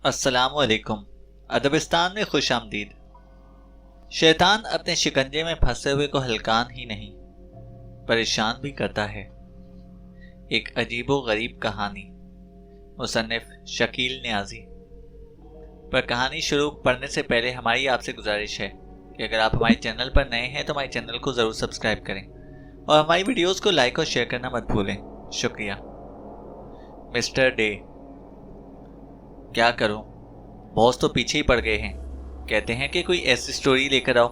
अस्सलामुअलैकुम। अदबिस्तान में खुश आमदीद। शैतान अपने शिकंजे में फंसे हुए को हलकान ही नहीं परेशान भी करता है। एक अजीबो गरीब कहानी। मुसन्निफ शकील न्याजी। पर कहानी शुरू पढ़ने से पहले हमारी आपसे गुजारिश है कि अगर आप हमारे चैनल पर नए हैं तो हमारे चैनल को ज़रूर सब्सक्राइब करें और हमारी वीडियोस को लाइक और शेयर करना मत भूलें। शुक्रिया। Mister day. क्या करूं, बॉस तो पीछे ही पड़ गए हैं। कहते हैं कि कोई ऐसी स्टोरी लेकर आओ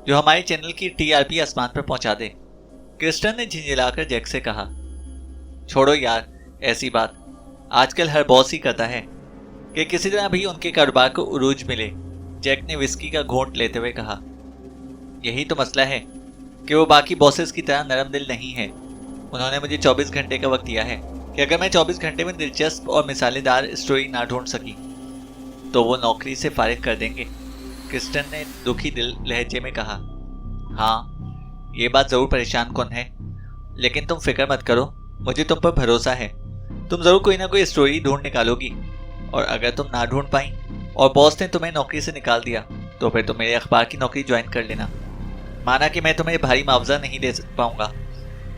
जो हमारे चैनल की टीआरपी आसमान पर पहुंचा दे। क्रिस्टन ने झिंझिलाकर जैक से कहा, छोड़ो यार ऐसी बात, आजकल हर बॉस ही करता है कि किसी तरह भी उनके कारोबार को उरूज मिले। जैक ने विस्की का घोंट लेते हुए कहा, यही तो मसला है कि वो बाकी बॉसेस की तरह नरम दिल नहीं है। उन्होंने मुझे 24 घंटे का वक्त दिया है कि अगर मैं 24 घंटे में दिलचस्प और मिसालेदार स्टोरी ना ढूंढ सकी तो वो नौकरी से फारिग कर देंगे। क्रिस्टन ने दुखी दिल लहजे में कहा, हाँ ये बात ज़रूर परेशान कौन है, लेकिन तुम फिक्र मत करो, मुझे तुम पर भरोसा है। तुम ज़रूर कोई ना कोई स्टोरी ढूंढ निकालोगी और अगर तुम ना ढूंढ पाई और बॉस ने तुम्हें नौकरी से निकाल दिया तो फिर तुम मेरे अखबार की नौकरी ज्वाइन कर लेना। माना कि मैं तुम्हें भारी मुआवजा नहीं दे पाऊंगा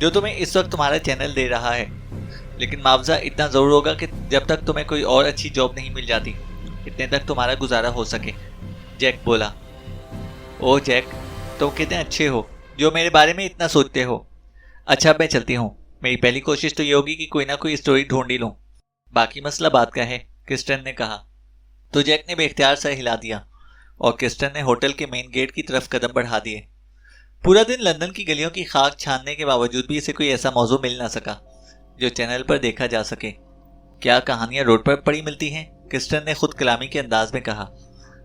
जो तुम्हें इस वक्त तुम्हारा चैनल दे रहा है, लेकिन मुआवजा इतना ज़रूर होगा कि जब तक तुम्हें कोई और अच्छी जॉब नहीं मिल जाती इतने तक तुम्हारा गुजारा हो सके। जैक बोला, ओह जैक, तुम कितने अच्छे हो जो मेरे बारे में इतना सोचते हो। अच्छा मैं चलती हूँ, मेरी पहली कोशिश तो ये होगी कि कोई ना कोई स्टोरी ढूंढ ही लूँ, बाकी मसला बात का है, क्रिस्टन ने कहा। तो जैक ने बेख्तियार सर हिला दिया और क्रिस्टन ने होटल के मेन गेट की तरफ कदम बढ़ा दिए। पूरा दिन लंदन की गलियों की खाक छानने के बावजूद भी इसे कोई ऐसा मौजू मिल ना सका जो चैनल पर देखा जा सके। क्या कहानियां रोड पर पड़ी मिलती हैं, क्रिस्टन ने खुद कलामी के अंदाज में कहा,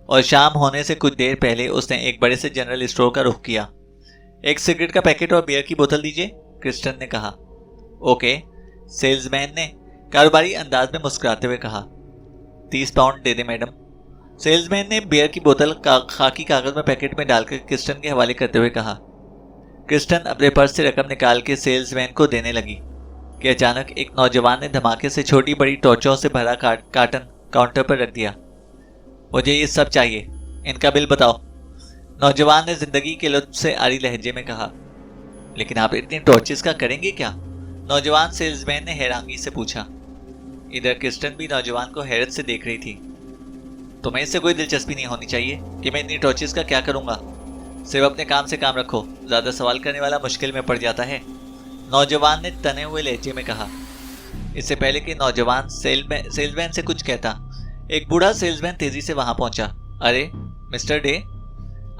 और शाम होने से कुछ देर पहले उसने एक बड़े से जनरल स्टोर का रुख किया। एक सिगरेट का पैकेट और बियर की बोतल दीजिए, क्रिस्टन ने कहा। ओके, सेल्समैन ने कारोबारी अंदाज में मुस्कुराते हुए कहा। 30 पाउंड दे दे मैडम। सेल्समैन ने बियर की बोतल खाकी कागज में पैकेट में डालकर क्रिस्टन के हवाले करते हुए कहा। क्रिस्टन अपने पर्स से रकम निकाल के सेल्समैन को देने लगी कि अचानक एक नौजवान ने धमाके से छोटी बड़ी टॉर्चों से भरा कार्टन काउंटर पर रख दिया। मुझे ये सब चाहिए, इनका बिल बताओ, नौजवान ने जिंदगी के लुत्फ से आरी लहजे में कहा। लेकिन आप इतनी टॉर्चेस का करेंगे क्या, नौजवान सेल्समैन ने हैरानी से पूछा। इधर क्रिस्टन भी नौजवान को हैरत से देख रही थी। तुम्हें इससे कोई दिलचस्पी नहीं होनी चाहिए कि मैं इतनी टॉर्चेस का क्या करूंगा, सिर्फ अपने काम से काम रखो, ज्यादा सवाल करने वाला मुश्किल में पड़ जाता है, नौजवान ने तने हुए लहजे में कहा। इससे पहले कि नौजवान सेल्समैन से कुछ कहता, एक बूढ़ा सेल्समैन तेजी से वहां पहुंचा। अरे मिस्टर डे,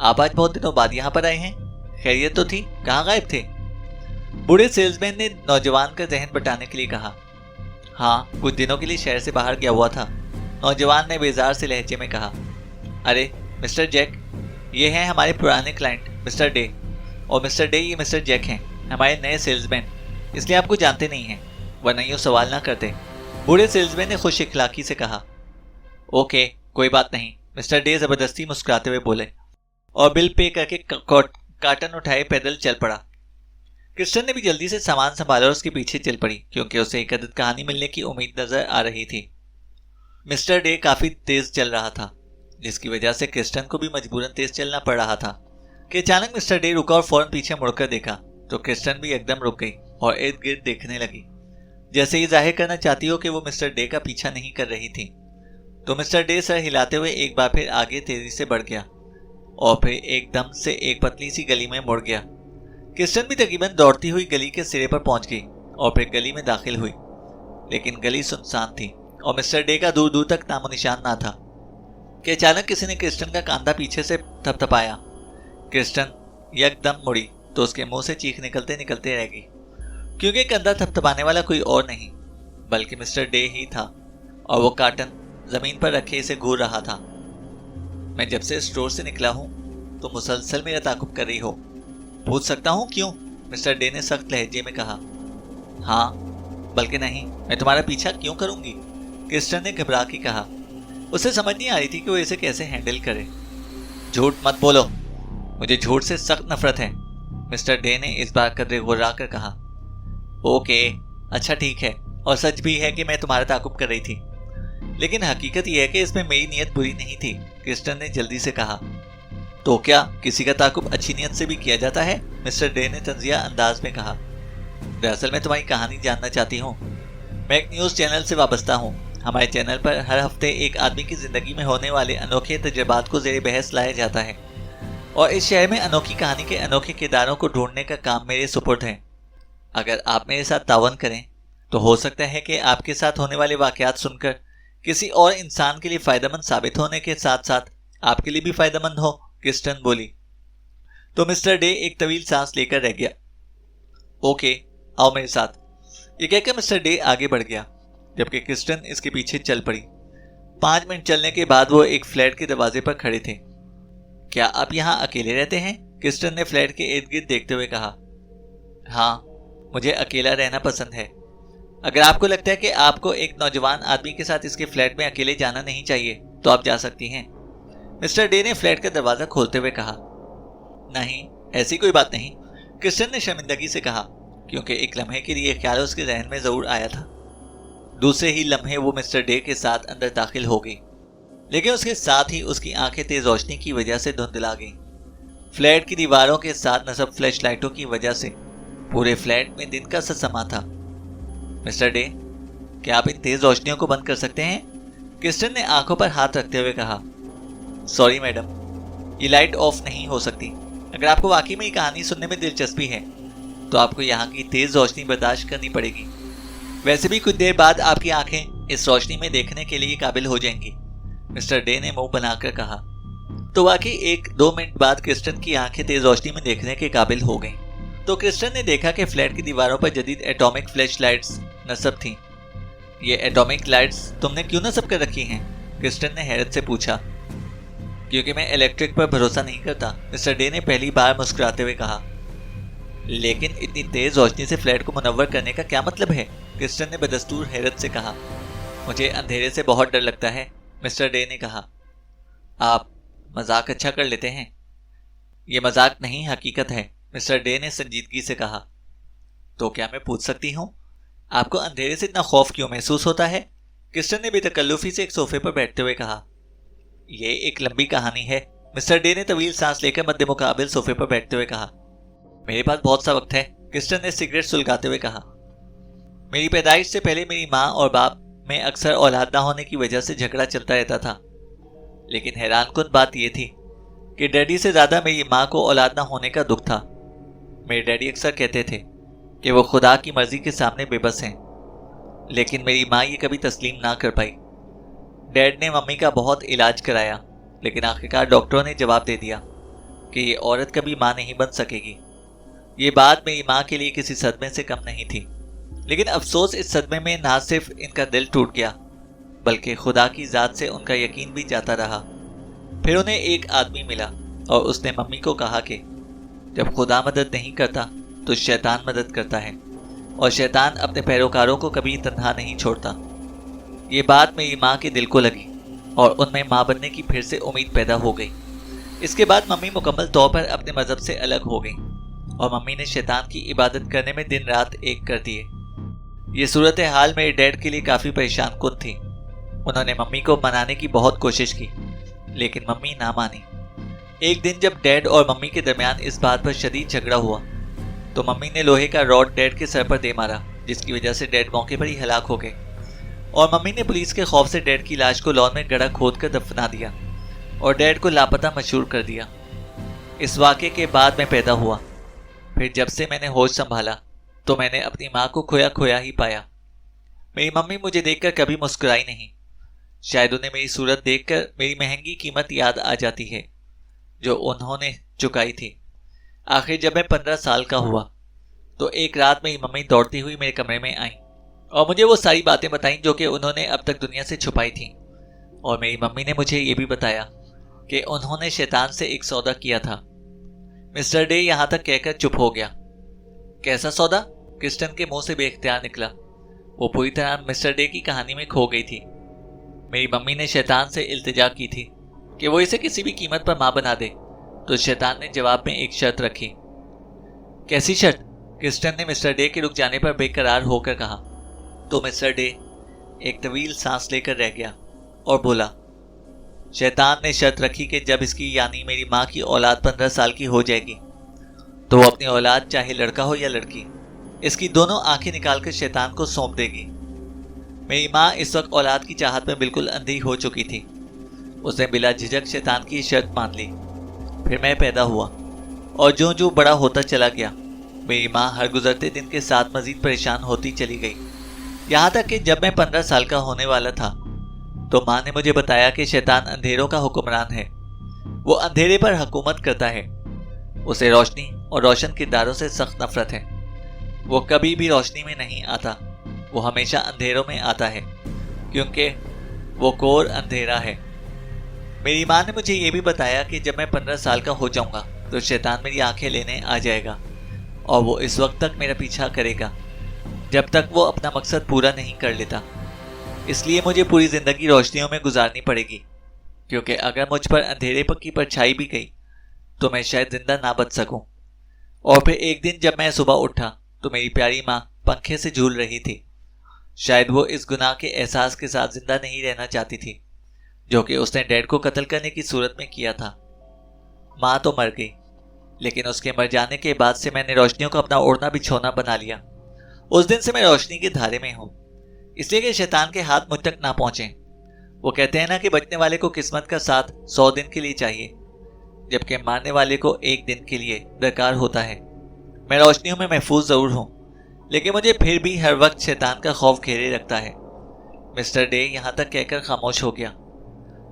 आप आज बहुत दिनों बाद यहाँ पर आए हैं, खैरियत तो थी, कहाँ गायब थे? बूढ़े सेल्समैन ने नौजवान का जहन बटाने के लिए कहा। हाँ, कुछ दिनों के लिए शहर से बाहर गया हुआ था, नौजवान ने बेजार से लहजे में कहा। अरे मिस्टर जैक, ये हैं हमारे पुराने क्लाइंट मिस्टर डे, और मिस्टर डे ये मिस्टर जैक हैं हमारे नए सेल्समैन, इसलिए आपको जानते नहीं हैं, वरना यूँ सवाल ना करते, बूढ़े सेल्समैन ने खुश इखलाकी से कहा। ओके कोई बात नहीं, मिस्टर डे ज़बरदस्ती मुस्कुराते हुए बोले और बिल पे करके कार्टन उठाए पैदल चल पड़ा। क्रिस्टन ने भी जल्दी से सामान संभाला और उसके पीछे चल पड़ी क्योंकि उसे एक अदद कहानी मिलने की उम्मीद नजर आ रही थी। मिस्टर डे काफ़ी तेज चल रहा था जिसकी वजह से क्रिस्टन को भी मजबूरन तेज चलना पड़ रहा था कि अचानक मिस्टर डे रुका और फौरन पीछे मुड़कर देखा तो क्रिस्टन भी एकदम रुक गई और इर्द गिर्द देखने लगी, जैसे ये जाहिर करना चाहती हो कि वो मिस्टर डे का पीछा नहीं कर रही थी। तो मिस्टर डे सर हिलाते हुए एक बार फिर आगे तेजी से बढ़ गया और फिर एकदम से एक पतली सी गली में मुड़ गया। क्रिस्टन भी तकरीबन दौड़ती हुई गली के सिरे पर पहुंच गई और फिर गली में दाखिल हुई, लेकिन गली सुनसान थी और मिस्टर डे का दूर दूर तक नामो निशान ना था कि अचानक किसी ने क्रिस्टन का कंधा पीछे से थपथपाया। क्रिस्टन यकदम मुड़ी तो उसके मुंह से चीख निकलते निकलते रह गई, क्योंकि कंधा थपथपाने वाला कोई और नहीं बल्कि मिस्टर डे ही था और वो कार्टन जमीन पर रखे इसे घूर रहा था। मैं जब से स्टोर से निकला हूं तो मुसलसल मेरा ताकुब कर रही हो, पूछ सकता हूं क्यों? मिस्टर डे ने सख्त लहजे में कहा। हाँ, बल्कि नहीं, मैं तुम्हारा पीछा क्यों करूंगी? क्रिस्टन ने घबरा के कहा। उसे समझ नहीं आ रही थी कि वो इसे कैसे हैंडल करे। झूठ मत बोलो, मुझे झूठ से सख्त नफरत है, मिस्टर डे ने इस बार कदरे गुर्रा कर कहा। ओके अच्छा ठीक है, और सच भी है कि मैं तुम्हारा ताकुब कर रही थी। लेकिन हकीकत यह है कि इसमें मेरी नीयत बुरी नहीं थी, क्रिस्टन ने जल्दी से कहा। तो क्या किसी का ताकुब अच्छी नीयत से भी किया जाता है? मिस्टर डे ने तंजिया अंदाज में कहा। दरअसल मैं तुम्हारी कहानी जानना चाहती हूँ। मैं एक न्यूज़ चैनल से वाबस्ता हूँ। हमारे चैनल पर हर हफ्ते एक आदमी की जिंदगी में होने वाले अनोखे तजुर्बात को ज़ेरे बहस लाया जाता है और इस शहर में अनोखी कहानी के अनोखे किरदारों को ढूंढने का काम मेरे सुपुर्द है। अगर आप मेरे साथ तावन करें तो हो सकता है कि आपके साथ होने वाले वाकयात सुनकर किसी और इंसान के लिए फ़ायदेमंद साबित होने के साथ साथ आपके लिए भी फ़ायदेमंद हो, क्रिस्टन बोली। तो मिस्टर डे एक तवील सांस लेकर रह गया। ओके, आओ मेरे साथ, ये कहकर मिस्टर डे आगे बढ़ गया, जबकि क्रिस्टन इसके पीछे चल पड़ी। 5 मिनट चलने के बाद वो एक फ्लैट के दरवाजे पर खड़े थे। क्या आप यहाँ अकेले रहते हैं? क्रिस्टन ने फ्लैट के इर्द गिर्द देखते हुए कहा। हाँ, मुझे अकेला रहना पसंद है। अगर आपको लगता है कि आपको एक नौजवान आदमी के साथ इसके फ्लैट में अकेले जाना नहीं चाहिए तो आप जा सकती हैं, मिस्टर डे ने फ्लैट का दरवाजा खोलते हुए कहा। नहीं, ऐसी कोई बात नहीं, क्रिस्टन ने शर्मिंदगी से कहा, क्योंकि एक लम्हे के लिए ख्याल उसके जहन में जरूर आया था। दूसरे ही लम्हे वो मिस्टर डे के साथ अंदर दाखिल हो गई, लेकिन उसके साथ ही उसकी आंखें तेज रोशनी की वजह से धुंधला गईं। फ्लैट की दीवारों के साथ नस्ब फ्लैश लाइटों की वजह से पूरे फ्लैट में दिन का सा समा था। मिस्टर डे, क्या आप इन तेज रोशनियों को बंद कर सकते हैं? क्रिस्टन ने आंखों पर हाथ रखते हुए कहा। सॉरी मैडम, ये लाइट ऑफ नहीं हो सकती। अगर आपको वाकई में ये कहानी सुनने में दिलचस्पी है तो आपको यहाँ की तेज रोशनी बर्दाश्त करनी पड़ेगी। वैसे भी कुछ देर बाद आपकी आंखें इस रोशनी में देखने के लिए काबिल हो जाएंगी, मिस्टर डे ने मुंह बनाकर कहा। तो वाकई 1-2 मिनट बाद क्रिस्टन की आंखें तेज रोशनी में देखने के काबिल हो गईं। तो क्रिस्टन ने देखा कि फ्लैट की दीवारों पर जदीद एटॉमिक फ्लैश लाइट्स नस्ब थीं। ये एटॉमिक लाइट्स तुमने क्यों नस्ब कर रखी हैं? क्रिस्टन ने हैरत से पूछा। क्योंकि मैं इलेक्ट्रिक पर भरोसा नहीं करता, मिस्टर डे ने पहली बार मुस्कुराते हुए कहा। लेकिन इतनी तेज रोशनी से फ्लैट को मुनव्वर करने का क्या मतलब है? क्रिस्टन ने बदस्तूर हैरत से कहा। मुझे अंधेरे से बहुत डर लगता है, मिस्टर डे ने कहा। आप मजाक अच्छा कर लेते हैं। ये मजाक नहीं, हकीकत है, मिस्टर डे ने संजीदगी से कहा। तो क्या मैं पूछ सकती हूँ, आपको अंधेरे से इतना खौफ क्यों महसूस होता है? क्रिस्टन ने बेतकल्लुफी से एक सोफे पर बैठते हुए कहा। यह एक लंबी कहानी है, मिस्टर डे ने तवील सांस लेकर मध्य मुकाबिल सोफे पर बैठते हुए कहा। मेरे पास बहुत सा वक्त है, क्रिस्टन ने सिगरेट सुलगाते हुए कहा। मेरी पैदाइश से पहले मेरी माँ और बाप में अक्सर औलाद ना होने की वजह से झगड़ा चलता रहता था, लेकिन हैरानकुन बात यह थी कि डैडी से ज़्यादा मेरी माँ को औलाद ना होने का दुख था। मेरे डैडी अक्सर कहते थे कि वो खुदा की मर्जी के सामने बेबस हैं, लेकिन मेरी माँ ये कभी तस्लीम ना कर पाई। डैड ने मम्मी का बहुत इलाज कराया, लेकिन आखिरकार डॉक्टरों ने जवाब दे दिया कि ये औरत कभी माँ नहीं बन सकेगी। ये बात मेरी माँ के लिए किसी सदमे से कम नहीं थी, लेकिन अफसोस इस सदमे में ना सिर्फ इनका दिल टूट गया, बल्कि खुदा की ज़ात से उनका यकीन भी जाता रहा। फिर उन्हें एक आदमी मिला और उसने मम्मी को कहा कि जब खुदा मदद नहीं करता तो शैतान मदद करता है, और शैतान अपने पैरोकारों को कभी तन्हा नहीं छोड़ता। ये बात मेरी माँ के दिल को लगी और उनमें माँ बनने की फिर से उम्मीद पैदा हो गई। इसके बाद मम्मी मुकम्मल तौर पर अपने मज़हब से अलग हो गई और मम्मी ने शैतान की इबादत करने में दिन रात एक कर दिए। ये सूरत हाल मेरे डैड के लिए काफ़ी परेशान कुन थी। उन्होंने मम्मी को मनाने की बहुत कोशिश की, लेकिन मम्मी ना मानी। एक दिन जब डैड और मम्मी के दरमियान इस बात पर शदीद झगड़ा हुआ तो मम्मी ने लोहे का रॉड डैड के सर पर दे मारा, जिसकी वजह से डैड मौके पर ही हलाक हो गए। और मम्मी ने पुलिस के खौफ से डैड की लाश को लॉन में गड्ढा खोद कर दफना दिया और डैड को लापता मशहूर कर दिया। इस वाक़े के बाद मैं पैदा हुआ। फिर जब से मैंने होश संभाला तो मैंने अपनी माँ को खोया खोया ही पाया। मेरी मम्मी मुझे देखकर कभी मुस्कुराई नहीं। शायद उन्हें मेरी सूरत देखकर मेरी महंगी कीमत याद आ जाती है जो उन्होंने चुकाई थी। आखिर जब मैं 15 साल का हुआ तो एक रात मेरी मम्मी दौड़ती हुई मेरे कमरे में आई और मुझे वो सारी बातें बताईं जो कि उन्होंने अब तक दुनिया से छुपाई थी। और मेरी मम्मी ने मुझे ये भी बताया कि उन्होंने शैतान से एक सौदा किया था। मिस्टर डे यहाँ तक कहकर चुप हो गया। कैसा सौदा? क्रिस्टन के मुंह से बेख्तियार निकला। वो पूरी तरह मिस्टर डे की कहानी में खो गई थी। मेरी मम्मी ने शैतान से इल्तिजा की थी कि वो इसे किसी भी कीमत पर माँ बना दे, तो शैतान ने जवाब में एक शर्त रखी। कैसी शर्त? क्रिस्टन ने मिस्टर डे के रुक जाने पर बेकरार होकर कहा। तो मिस्टर डे एक तवील सांस लेकर रह गया और बोला, शैतान ने शर्त रखी कि जब इसकी यानी मेरी माँ की औलाद 15 साल की हो जाएगी तो वो अपनी औलाद चाहे लड़का हो या लड़की, इसकी दोनों आंखें निकालकर शैतान को सौंप देगी। मेरी माँ इस वक्त औलाद की चाहत में बिल्कुल अंधी हो चुकी थी। उसने बिला झिझक शैतान की शर्त मान ली। फिर मैं पैदा हुआ और जो जो बड़ा होता चला गया, मेरी माँ हर गुजरते दिन के साथ मजीद परेशान होती चली गई। यहाँ तक कि जब मैं 15 साल का होने वाला था तो माँ ने मुझे बताया कि शैतान अंधेरों का हुक्मरान है। वो अंधेरे पर हुकूमत करता है। उसे रोशनी और रोशन किरदारों से सख्त नफरत है। वो कभी भी रोशनी में नहीं आता, वो हमेशा अंधेरों में आता है, क्योंकि वो कोर अंधेरा है। मेरी माँ ने मुझे ये भी बताया कि जब मैं 15 साल का हो जाऊंगा तो शैतान मेरी आंखें लेने आ जाएगा और वो इस वक्त तक मेरा पीछा करेगा जब तक वो अपना मकसद पूरा नहीं कर लेता। इसलिए मुझे पूरी जिंदगी रोशनियों में गुजारनी पड़ेगी, क्योंकि अगर मुझ पर अंधेरे की परछाई भी गई तो मैं शायद जिंदा ना बच सकूं। और फिर एक दिन जब मैं सुबह उठा तो मेरी प्यारी माँ पंखे से झूल रही थी। शायद वो इस गुनाह के एहसास के साथ जिंदा नहीं रहना चाहती थी जो कि उसने डैड को कत्ल करने की सूरत में किया था। माँ तो मर गई, लेकिन उसके मर जाने के बाद से मैंने रोशनियों को अपना ओढ़ना बिछौना बना लिया। उस दिन से मैं रोशनी के धारे में हूँ, इसलिए कि शैतान के हाथ मुझ तक ना पहुंचे। वो कहते हैं ना कि बचने वाले को किस्मत का साथ 100 दिन के लिए चाहिए, जबकि मारने वाले को 1 दिन के लिए दरकार होता है। मैं रोशनियों में महफूज जरूर हूँ, लेकिन मुझे फिर भी हर वक्त शैतान का खौफ घेरे रखता है। मिस्टर डे यहाँ तक कहकर खामोश हो गया,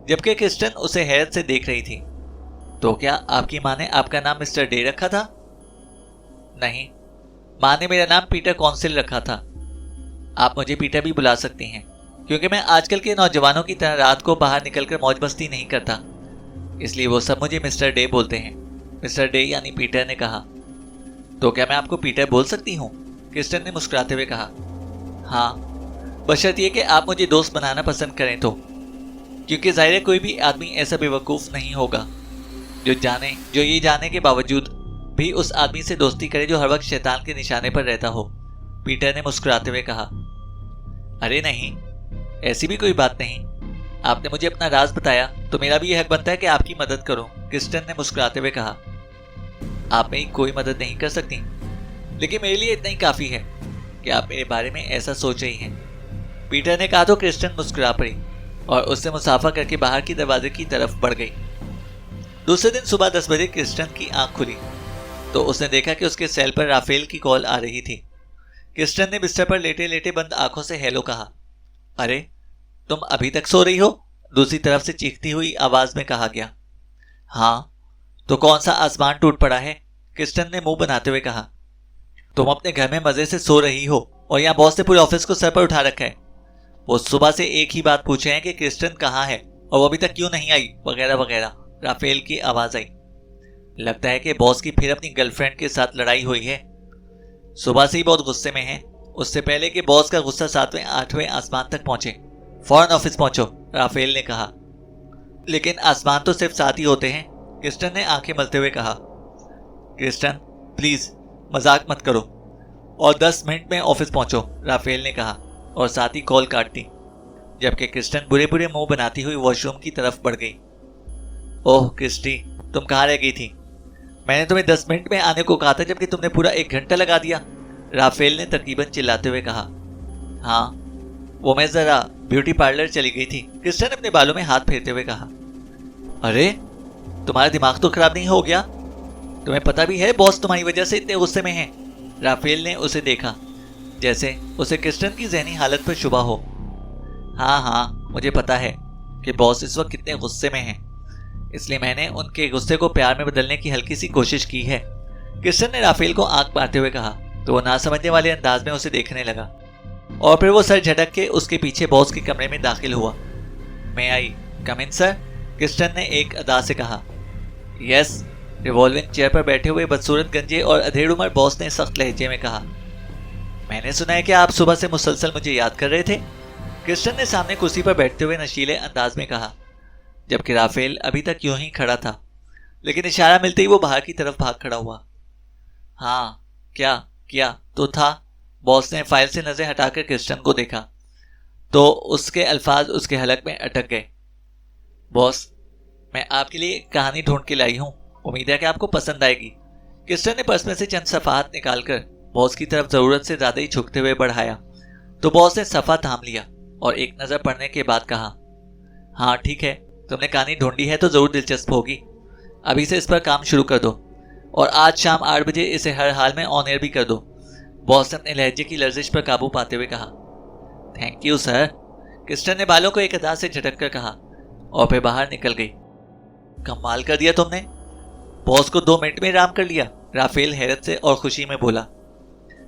जबकि क्रिस्टन उसे हैरत से देख रही थी। तो क्या आपकी माँ ने आपका नाम मिस्टर डे रखा था? नहीं, माँ ने मेरा नाम पीटर कौंसिल रखा था। आप मुझे पीटर भी बुला सकती हैं, क्योंकि मैं आजकल के नौजवानों की तरह रात को बाहर निकलकर मौज मस्ती नहीं करता, इसलिए वो सब मुझे मिस्टर डे बोलते हैं। मिस्टर डे यानी पीटर ने कहा। तो क्या मैं आपको पीटर बोल सकती हूँ? क्रिस्टन ने मुस्कुराते हुए कहा। हाँ, बशर्ते कि आप मुझे दोस्त बनाना पसंद करें तो, क्योंकि जाहिर है कोई भी आदमी ऐसा बेवकूफ़ नहीं होगा जो ये जाने के बावजूद भी उस आदमी से दोस्ती करे जो हर वक्त शैतान के निशाने पर रहता हो। पीटर ने मुस्कुराते हुए कहा। अरे नहीं, ऐसी भी कोई बात नहीं। आपने मुझे अपना राज बताया तो मेरा भी यह हक बनता है कि आपकी मदद करूं। क्रिस्टन ने मुस्कुराते हुए कहा। आप मेरी कोई मदद नहीं कर सकती, लेकिन मेरे लिए इतना ही काफ़ी है कि आप मेरे बारे में ऐसा सोच रही हैं। पीटर ने कहा तो क्रिस्टन मुस्कुरा पड़ी और उससे मुसाफा करके बाहर की दरवाजे की तरफ बढ़ गई। दूसरे दिन सुबह 10 बजे क्रिस्टन की आंख खुली तो उसने देखा कि उसके सेल पर राफेल की कॉल आ रही थी। क्रिस्टन ने बिस्तर पर लेटे लेटे बंद आंखों से हेलो कहा। अरे, तुम अभी तक सो रही हो? दूसरी तरफ से चीखती हुई आवाज में कहा गया। हाँ, तो कौन सा आसमान टूट पड़ा है? क्रिस्टन ने मुंह बनाते हुए कहा। तुम अपने घर में मजे से सो रही हो और यहाँ बॉस ने पूरे ऑफिस को सर पर उठा रखा है। वो सुबह से एक ही बात पूछे हैं कि क्रिस्टन कहाँ है और वो अभी तक क्यों नहीं आई, वगैरह वगैरह। राफेल की आवाज आई। लगता है कि बॉस की फिर अपनी गर्लफ्रेंड के साथ लड़ाई हुई है। सुबह से ही बहुत गुस्से में है। उससे पहले कि बॉस का गुस्सा 7वें 8वें आसमान तक पहुंचे, फौरन ऑफिस पहुंचो, राफेल ने कहा। लेकिन आसमान तो सिर्फ 7 ही होते हैं, क्रिस्टन ने आंखें मलते हुए कहा। क्रिस्टन, प्लीज मजाक मत करो और 10 मिनट में ऑफिस पहुंचो, राफेल ने कहा और साथ ही कॉल काट दी, जबकि क्रिस्टन बुरे बुरे मुंह बनाती हुई वॉशरूम की तरफ बढ़ गई। ओह क्रिस्टी, तुम कहाँ रह गई थी? मैंने तुम्हें 10 मिनट में आने को कहा था, जबकि तुमने पूरा 1 घंटा लगा दिया, राफेल ने तकरीबन चिल्लाते हुए कहा। हाँ, वो मैं जरा ब्यूटी पार्लर चली गई थी, क्रिस्टन ने अपने बालों में हाथ फेरते हुए कहा। अरे, तुम्हारा दिमाग तो खराब नहीं हो गया? तुम्हें पता भी है बॉस तुम्हारी वजह से इतने गुस्से में है। राफेल ने उसे देखा जैसे उसे क्रिस्टन की जहनी हालत पर शुबा हो। हाँ हाँ, मुझे पता है कि बॉस इस वक्त कितने गुस्से में हैं, इसलिए मैंने उनके गुस्से को प्यार में बदलने की हल्की सी कोशिश की है, क्रिस्टन ने राफेल को आंख मारते हुए कहा। तो वो ना समझने वाले अंदाज में उसे देखने लगा और फिर वो सर झटक के उसके पीछे बॉस के कमरे में दाखिल हुआ। मैं आई कम इन सर, क्रिस्टन ने एक अदा से कहा। यस, रिवॉल्विंग चेयर पर बैठे हुए बदसूरत गंजे और अधेड़ उम्र बॉस ने सख्त लहजे में कहा। मैंने सुना है कि आप सुबह से मुसलसल मुझे याद कर रहे थे, क्रिस्टन ने सामने कुर्सी पर बैठते हुए नशीले अंदाज में कहा, जबकि राफेल अभी तक यूं ही खड़ा था, लेकिन इशारा मिलते ही वो बाहर की तरफ भाग खड़ा हुआ। हाँ, क्या किया तो था? बॉस ने फाइल से नजर हटाकर क्रिस्टन को देखा। तो उसके अल्फाज उसके हलक में अटक गए। बॉस, मैं आपके लिए एक कहानी ढूंढ के लाई हूँ, उम्मीद है कि आपको पसंद आएगी। क्रिस्टन ने पर्स में से चंद सफ़ात निकालकर बॉस की तरफ जरूरत से ज्यादा ही झुकते हुए बढ़ाया तो बॉस ने सफ़ा थाम लिया और एक नज़र पड़ने के बाद कहा, हाँ ठीक है, तुमने कहानी ढूंढी है तो जरूर दिलचस्प होगी। अभी से इस पर काम शुरू कर दो और आज शाम 8 बजे इसे हर हाल में ऑन एयर भी कर दो। बॉस ने अपने लहजे की लर्जिश पर काबू पाते हुए कहा। थैंक यू सर, क्रिस्टन ने बालों को एक अदा से झटक कर कहा और फिर बाहर निकल गई। कमाल कर दिया तुमने, बॉस को 2 मिनट में राम कर लिया, राफेल हैरत से और खुशी में बोला।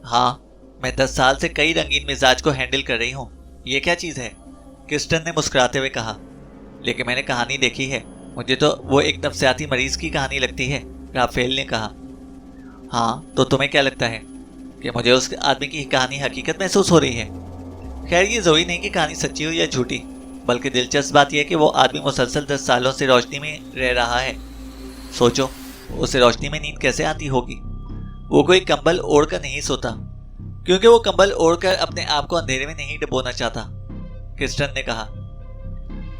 हाँ, मैं 10 साल से कई रंगीन मिजाज को हैंडल कर रही हूँ, ये क्या चीज़ है, क्रिस्टन ने मुस्कुराते हुए कहा। लेकिन मैंने कहानी देखी है, मुझे तो वो एक नफ्सियाती मरीज की कहानी लगती है, राफेल ने कहा। हाँ, तो तुम्हें क्या लगता है कि मुझे उस आदमी की कहानी हकीकत महसूस हो रही है? खैर, ये ज़रूरी नहीं कि कहानी सच्ची हो या झूठी, बल्कि दिलचस्प बात यह है कि वो आदमी मुसलसल 10 सालों से रोशनी में रह रहा है। सोचो, उसे रोशनी में नींद कैसे आती होगी। वो कोई कंबल ओढ़ कर नहीं सोता, क्योंकि वो कंबल ओढ़कर अपने आप को अंधेरे में नहीं डुबोना चाहता, क्रिस्टन ने कहा।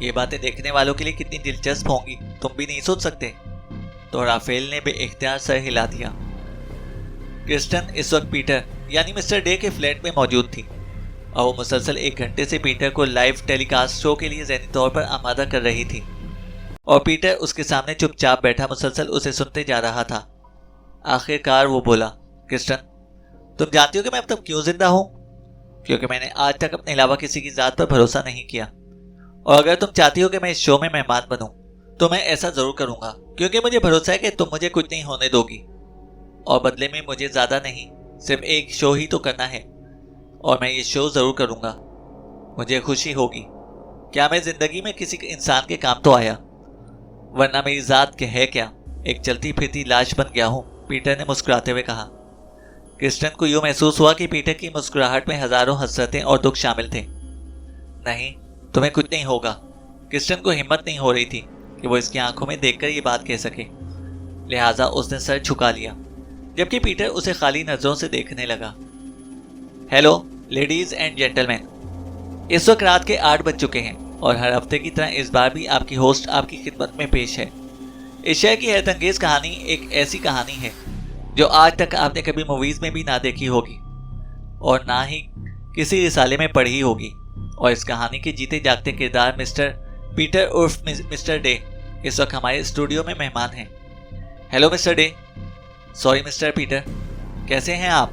ये बातें देखने वालों के लिए कितनी दिलचस्प होंगी, तुम भी नहीं सोच सकते? तो राफेल ने बेइख्तियार सर हिला दिया। क्रिस्टन इस वक्त पीटर यानी मिस्टर डे के फ्लैट में मौजूद थी और वो मुसलसल 1 घंटे से पीटर को लाइव टेलीकास्ट शो के लिए ज़हनी तौर पर आमादा कर रही थी और पीटर उसके सामने चुपचाप बैठा मुसलसल उसे सुनते जा रहा था। आखिरकार वो बोला, क्रिस्टन, तुम जानती हो कि मैं अब तक क्यों जिंदा हूं? क्योंकि मैंने आज तक अपने अलावा किसी की ज़ात पर भरोसा नहीं किया, और अगर तुम चाहती हो कि मैं इस शो में मेहमान बनूं तो मैं ऐसा ज़रूर करूंगा, क्योंकि मुझे भरोसा है कि तुम मुझे कुछ नहीं होने दोगी और बदले में मुझे ज़्यादा नहीं, सिर्फ एक शो ही तो करना है और मैं ये शो ज़रूर करूंगा। मुझे खुशी होगी। क्या मैं ज़िंदगी में किसी इंसान के काम तो आया, वरना मेरी ज़ात के है क्या, एक चलती फिरती लाश बन गया हूँ, पीटर ने मुस्कुराते हुए कहा। क्रिस्टन को यूँ महसूस हुआ कि पीटर की मुस्कुराहट में हजारों हसरतें और दुख शामिल थे। नहीं, तुम्हें कुछ नहीं होगा। क्रिस्टन को हिम्मत नहीं हो रही थी कि वो इसकी आंखों में देखकर ये बात कह सके, लिहाजा उसने सर झुका लिया, जबकि पीटर उसे खाली नजरों से देखने लगा। हेलो लेडीज एंड जेंटलमैन, इस वक्त रात के 8 बज चुके हैं और हर हफ्ते की तरह इस बार भी आपकी होस्ट आपकी खिदमत में पेश है। इस शहर की हैरतअंगेज कहानी एक ऐसी कहानी है जो आज तक आपने कभी मूवीज में भी ना देखी होगी और ना ही किसी रिसाले में पढ़ी होगी, और इस कहानी के जीते जागते किरदार मिस्टर पीटर उर्फ मिस्टर डे इस वक्त हमारे स्टूडियो में मेहमान हैं। Hello mister day. Sorry mister Peter, कैसे हैं आप?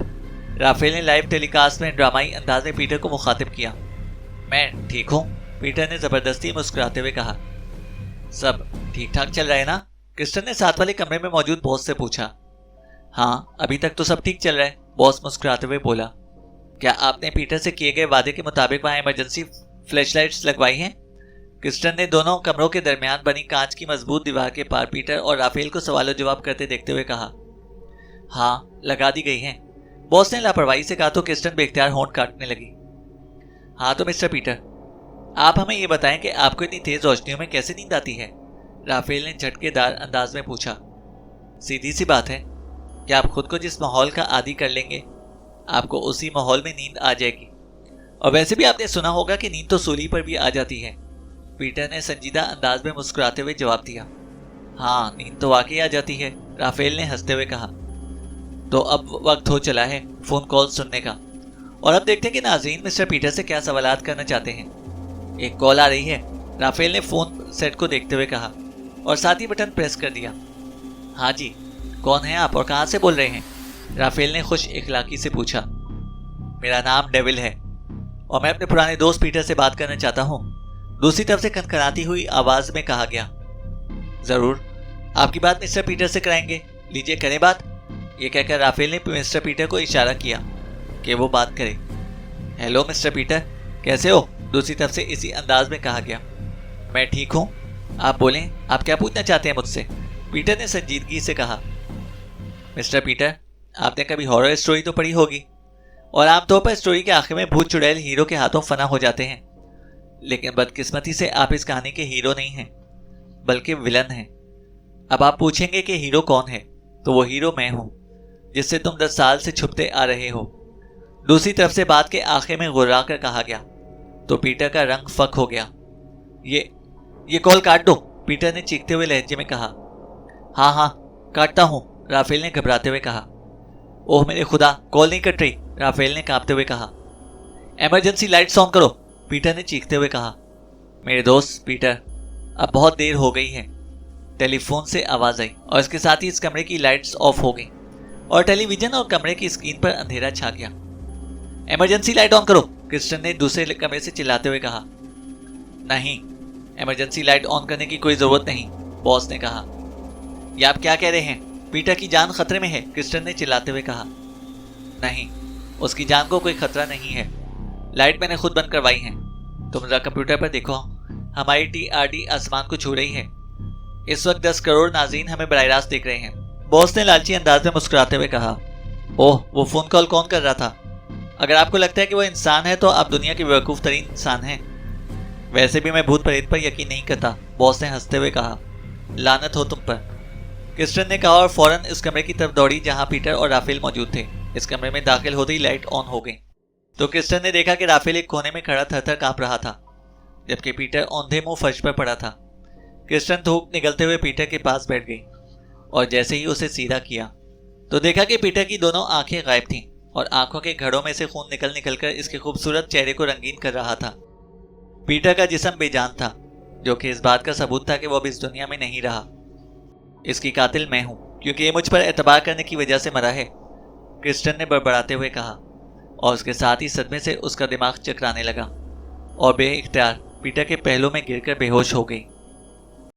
राफेल ने लाइव टेलीकास्ट में ड्रामाई अंदाज में पीटर को मुखातिब किया। मैं ठीक हूँ, पीटर ने ज़बरदस्ती मुस्कुराते हुए कहा। सब ठीक ठाक चल रहा है ना? क्रिस्टन ने साथ वाले कमरे में मौजूद बॉस से पूछा। हाँ, अभी तक तो सब ठीक चल रहा है, बॉस मुस्कुराते हुए बोला। क्या आपने पीटर से किए गए वादे के मुताबिक वहाँ इमरजेंसी फ्लैशलाइट्स लगवाई हैं? क्रिस्टन ने दोनों कमरों के दरमियान बनी कांच की मजबूत दीवार के पार पीटर और राफेल को सवाल जवाब करते देखते हुए कहा। हाँ, लगा दी गई हैं, बॉस ने लापरवाही से कहा तो क्रिस्टन बेख्तियार होंठ काटने लगी। हाँ तो मिस्टर पीटर, आप हमें ये बताएं कि आपको इतनी तेज रोशनियों में कैसे नींद आती है? राफेल ने झटकेदार अंदाज में पूछा। सीधी सी बात है कि आप खुद को जिस माहौल का आदी कर लेंगे, आपको उसी माहौल में नींद आ जाएगी। और वैसे भी आपने सुना होगा कि नींद तो सूली पर भी आ जाती है, पीटर ने संजीदा अंदाज में मुस्कुराते हुए जवाब दिया। हाँ, नींद तो वाकई आ जाती है, राफेल ने हंसते हुए कहा। तो अब वक्त हो चला है फ़ोन कॉल सुनने का, और अब देखते हैं कि नाज़रीन मिस्टर पीटर से क्या सवालात करना चाहते हैं। एक कॉल आ रही है, राफेल ने फ़ोन सेट को देखते हुए कहा और साथ ही बटन प्रेस कर दिया। हाँ जी, कौन है आप और कहाँ से बोल रहे हैं? राफेल ने खुश इखलाकी से पूछा। मेरा नाम डेविल है और मैं अपने पुराने दोस्त पीटर से बात करना चाहता हूँ, दूसरी तरफ से कनकनाती हुई आवाज़ में कहा गया। ज़रूर, आपकी बात मिस्टर पीटर से कराएंगे, लीजिए करें बात। ये कहकर राफेल ने मिस्टर पीटर को इशारा किया कि वो बात करे। हेलो मिस्टर पीटर, कैसे हो? दूसरी तरफ से इसी अंदाज में कहा गया। मैं ठीक हूँ, आप बोलें, आप क्या पूछना चाहते हैं मुझसे? पीटर ने संजीदगी से कहा। मिस्टर पीटर, आपने कभी हॉरर स्टोरी तो पढ़ी होगी, और आमतौर पर स्टोरी के आखिर में भूत चुड़ैल हीरो के हाथों फना हो जाते हैं, लेकिन बदकिस्मती से आप इस कहानी के हीरो नहीं हैं, बल्कि विलन हैं। अब आप पूछेंगे कि हीरो कौन है, तो वो हीरो मैं हूँ, जिससे तुम 10 साल से छुपते आ रहे हो। दूसरी तरफ से बात के आखिर में गुर्रा कर कहा गया। तो पीटर का रंग फक हो गया। ये कॉल काट दो, पीटर ने चीखते हुए लहजे में कहा। हाँ हाँ काटता हूं, राफेल ने घबराते हुए कहा। ओह मेरे खुदा, कॉल नहीं कट रही, राफेल ने कांपते हुए कहा। इमरजेंसी लाइट्स ऑन करो, पीटर ने चीखते हुए कहा। मेरे दोस्त पीटर, अब बहुत देर हो गई है। टेलीफोन से आवाज आई और इसके साथ ही इस कमरे की लाइट्स ऑफ हो गई और टेलीविजन और कमरे की स्क्रीन पर अंधेरा छा गया। इमरजेंसी लाइट ऑन करो, क्रिस्टन ने दूसरे कमरे से चिल्लाते हुए कहा। नहीं, इमरजेंसी लाइट ऑन करने की कोई जरूरत नहीं, बॉस ने कहा। ये आप क्या कह रहे हैं? पीटर की जान खतरे में है, क्रिस्टन ने चिल्लाते हुए कहा। नहीं, उसकी जान को कोई खतरा नहीं है, लाइट मैंने खुद बंद करवाई है। तुम जरा कंप्यूटर पर देखो, हमारी TRD आसमान को छू रही है। इस वक्त 10 करोड़ नाज़रीन हमें बराह रास्त देख रहे हैं, बॉस ने लालची अंदाज में मुस्कुराते हुए कहा। ओह, वो फोन कॉल कौन कर रहा था? अगर आपको लगता है कि वो इंसान है तो आप दुनिया के बेवकूफ़ तरीन इंसान हैं। वैसे भी मैं भूत प्रेत पर यकीन नहीं करता, बॉस ने हंसते हुए कहा। लानत हो तुम पर, क्रिस्टन ने कहा और फौरन इस कमरे की तरफ दौड़ी जहां पीटर और राफेल मौजूद थे। इस कमरे में दाखिल होते ही लाइट ऑन हो गई तो क्रिस्टन ने देखा कि राफेल एक कोने में खड़ा थर-थर कांप रहा था, जबकि पीटर औंधे मुंह फर्श पर पड़ा था। क्रिस्टन धूप निकलते हुए पीटर के पास बैठ गई और जैसे ही उसे सीधा किया तो देखा कि पीटर की दोनों आंखें गायब थीं और आंखों के घड़ों में से खून निकल निकल कर इसके खूबसूरत चेहरे को रंगीन कर रहा था। पीटर का जिस्म बेजान था, जो कि इस बात का सबूत था कि वो अब इस दुनिया में नहीं रहा। इसकी कातिल मैं हूं, क्योंकि ये मुझ पर एतबार करने की वजह से मरा है, क्रिस्टन ने बड़बड़ाते हुए कहा और उसके साथ ही सदमे से उसका दिमाग चकराने लगा और बेइख्तियार पीटर के पहलू में गिरकर बेहोश हो गई।